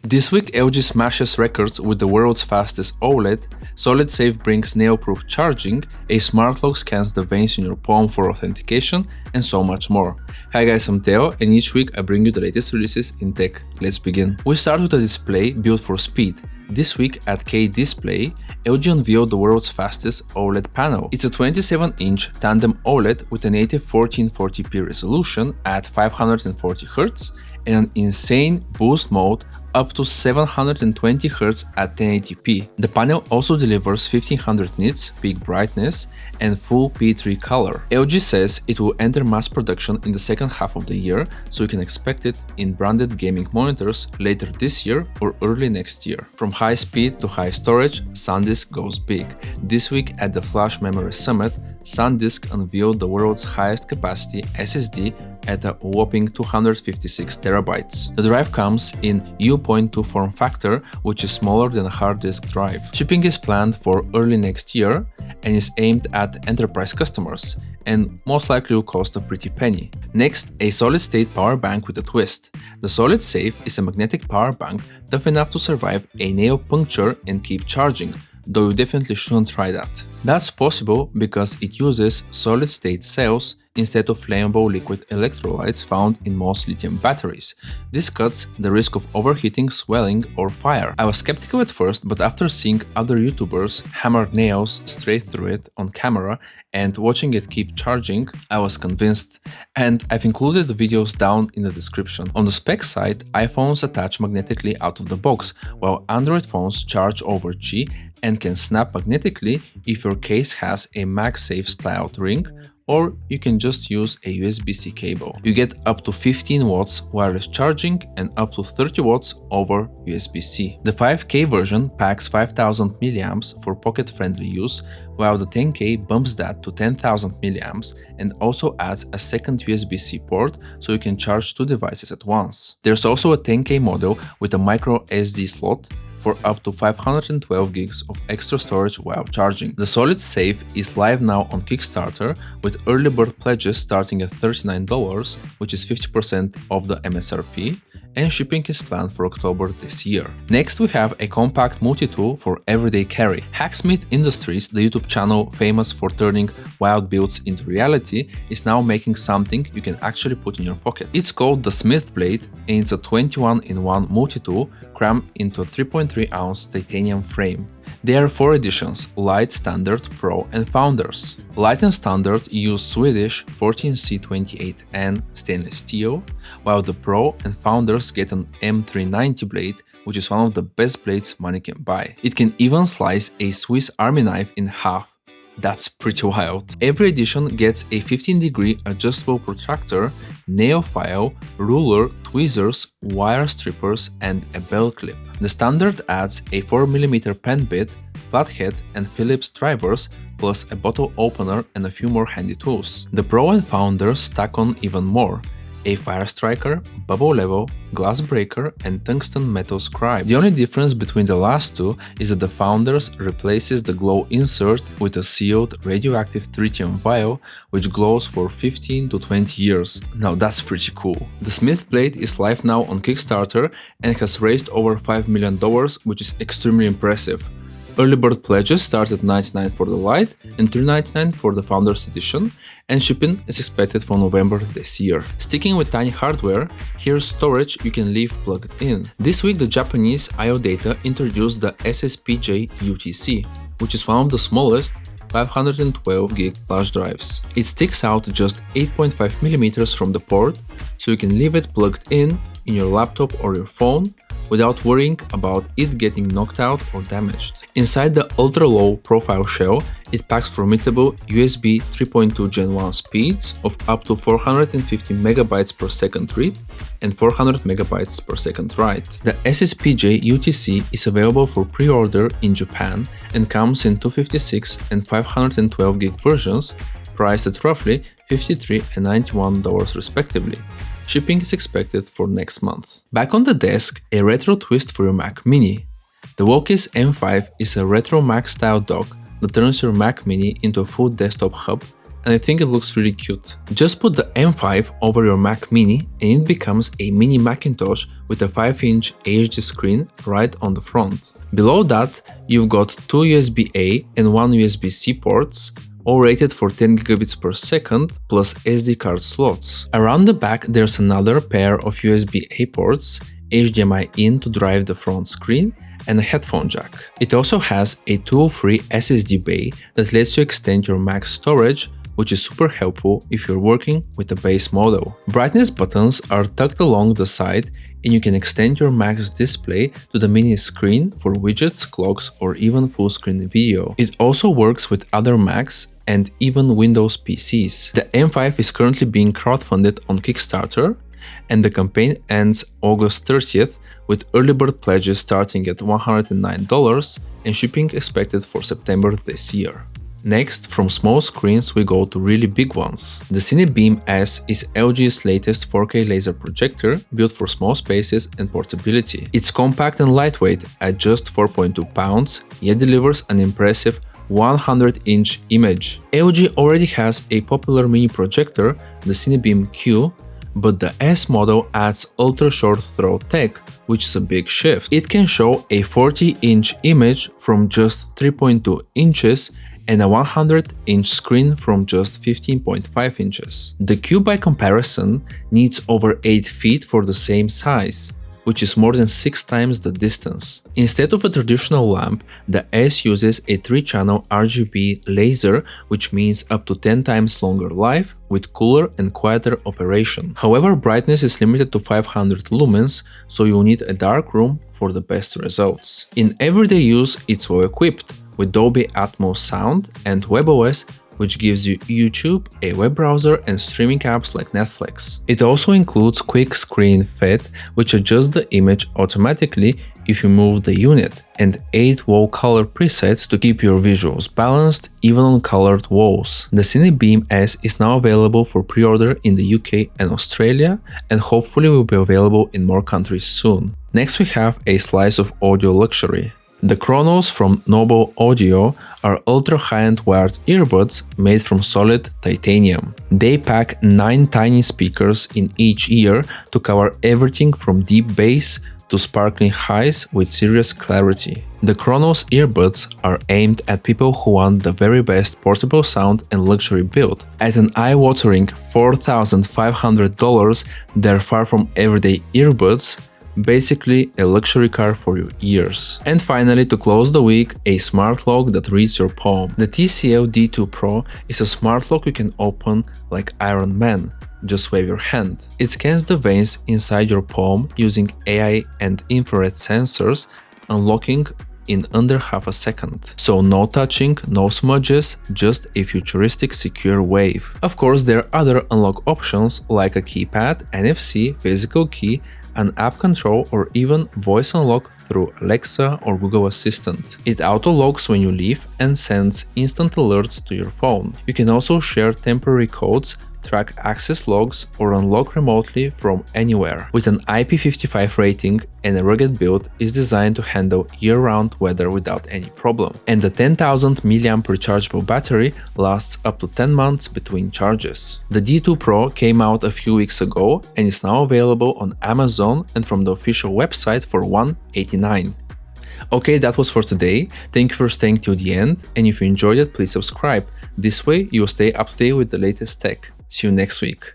This week LG smashes records with the world's fastest OLED, SolidSafe brings Neo-proof charging, a smart lock scans the veins in your palm for authentication, and so much more. Hi guys, I'm Theo, and each week I bring you the latest releases in tech. Let's begin. We start with a display built for speed. This week at K-Display, LG unveiled the world's fastest OLED panel. It's a 27-inch tandem OLED with a native 1440p resolution at 540Hz and an insane boost mode up to 720Hz at 1080p. The panel also delivers 1500 nits peak brightness and full P3 color. LG says it will enter mass production in the second half of the year, so you can expect it in branded gaming monitors later this year or early next year. From high speed to high storage, Sandisk goes big. This week at the Flash Memory Summit, Sandisk unveiled the world's highest capacity SSD at a whopping 256 terabytes. The drive comes in U.2 form factor, which is smaller than a hard disk drive. Shipping is planned for early next year and is aimed at enterprise customers, and most likely will cost a pretty penny. Next, a solid-state power bank with a twist. The SolidSafe is a magnetic power bank tough enough to survive a nail puncture and keep charging, though you definitely shouldn't try that. That's possible because it uses solid-state cells instead of flammable liquid electrolytes found in most lithium batteries. This cuts the risk of overheating, swelling, or fire. I was skeptical at first, but after seeing other YouTubers hammer nails straight through it on camera and watching it keep charging, I was convinced, and I've included the videos down in the description. On the spec side, iPhones attach magnetically out of the box, while Android phones charge over Qi and can snap magnetically if your case has a MagSafe styled ring, or you can just use a USB-C cable. You get up to 15 watts wireless charging and up to 30 watts over USB-C. The 5K version packs 5000 mAh for pocket-friendly use, while the 10K bumps that to 10,000 mAh and also adds a second USB-C port so you can charge two devices at once. There's also a 10K model with a micro SD slot for up to 512 gigs of extra storage while charging. The SolidSafe is live now on Kickstarter with early bird pledges starting at $39, which is 50% of the MSRP, and shipping is planned for October this year. Next, we have a compact multi-tool for everyday carry. Hacksmith Industries, the YouTube channel famous for turning wild builds into reality, is now making something you can actually put in your pocket. It's called the Smith Blade, and it's a 21-in-1 multi-tool crammed into a 3.3-ounce titanium frame. There are 4 editions: Light, Standard, Pro, and Founders. Light and Standard use Swedish 14C28N stainless steel, while the Pro and Founders get an M390 blade, which is one of the best blades money can buy. It can even slice a Swiss Army knife in half. That's pretty wild. Every edition gets a 15-degree adjustable protractor, nail file, ruler, tweezers, wire strippers, and a belt clip. The Standard adds a 4mm pen bit, flathead, and Phillips drivers, plus a bottle opener and a few more handy tools. The Pro and Founders stack on even more: a fire striker, bubble level, glass breaker, and tungsten metal scribe. The only difference between the last two is that the Founders replaces the glow insert with a sealed radioactive tritium vial, which glows for 15 to 20 years. Now that's pretty cool. The Smith Blade is live now on Kickstarter and has raised over $5 million, which is extremely impressive. Early bird pledges start at $99 for the Lite and $399 for the Founders Edition, and shipping is expected for November this year. Sticking with tiny hardware, here's storage you can leave plugged in. This week the Japanese IO Data introduced the SSPJ-UTC, which is one of the smallest 512GB flash drives. It sticks out just 8.5mm from the port, so you can leave it plugged in your laptop or your phone without worrying about it getting knocked out or damaged. Inside the ultra-low profile shell, it packs formidable USB 3.2 Gen 1 speeds of up to 450 MB per second read and 400 MB per second write. The SSPJ-UTC is available for pre-order in Japan and comes in 256 and 512GB versions, priced at roughly $53 and $91 respectively. Shipping is expected for next month. Back on the desk, a retro twist for your Mac Mini. The Wokyis M5 is a retro Mac style dock that turns your Mac Mini into a full desktop hub and I think it looks really cute. Just put the M5 over your Mac Mini and it becomes a mini Macintosh with a 5-inch HD screen right on the front. Below that, you've got 2 USB-A and 1 USB-C ports, all rated for 10 gigabits per second plus SD card slots. Around the back there's another pair of USB-A ports, HDMI in to drive the front screen, and a headphone jack. It also has a 203 SSD bay that lets you extend your Mac's storage, which is super helpful if you're working with the base model. Brightness buttons are tucked along the side and you can extend your Mac's display to the mini screen for widgets, clocks, or even full screen video. It also works with other Macs and even Windows PCs. The M5 is currently being crowdfunded on Kickstarter, and the campaign ends August 30th with early bird pledges starting at $109 and shipping expected for September this year. Next, from small screens we go to really big ones. The CineBeam S is LG's latest 4K laser projector built for small spaces and portability. It's compact and lightweight at just 4.2 pounds, yet delivers an impressive 100-inch image. LG already has a popular mini projector, the CineBeam Q, but the S model adds ultra-short throw tech, which is a big shift. It can show a 40-inch image from just 3.2 inches and a 100-inch screen from just 15.5 inches. The Q by comparison needs over 8 feet for the same size, which is more than 6 times the distance. Instead of a traditional lamp, the S uses a 3-channel RGB laser, which means up to 10 times longer life with cooler and quieter operation. However, brightness is limited to 500 lumens, so you'll need a dark room for the best results. In everyday use, it's well equipped with Dolby Atmos sound and WebOS, which gives you YouTube, a web browser, and streaming apps like Netflix. It also includes Quick Screen Fit, which adjusts the image automatically if you move the unit, and 8 wall color presets to keep your visuals balanced even on colored walls. The CineBeam S is now available for pre-order in the UK and Australia, and hopefully will be available in more countries soon. Next we have a slice of audio luxury. The Kronos from Noble Audio are ultra high-end wired earbuds made from solid titanium. They pack 9 tiny speakers in each ear to cover everything from deep bass to sparkling highs with serious clarity. The Kronos earbuds are aimed at people who want the very best portable sound and luxury build. At an eye-watering $4,500, they're far from everyday earbuds, basically a luxury car for your ears. And finally, to close the week, a smart lock that reads your palm. The TCL D2 Pro is a smart lock you can open like Iron Man. Just wave your hand. It scans the veins inside your palm using AI and infrared sensors, unlocking in under half a second. So no touching, no smudges, just a futuristic secure wave. Of course, there are other unlock options like a keypad, NFC, physical key, an app control, or even voice unlock through Alexa or Google Assistant. It auto-locks when you leave and sends instant alerts to your phone. You can also share temporary codes, track access logs, or unlock remotely from anywhere. With an IP55 rating and a rugged build, is designed to handle year-round weather without any problem. And the 10,000 mAh rechargeable battery lasts up to 10 months between charges. The D2 Pro came out a few weeks ago and is now available on Amazon and from the official website for $189. Okay, that was for today. Thank you for staying till the end, and if you enjoyed it, please subscribe. This way, you will stay up to date with the latest tech. See you next week.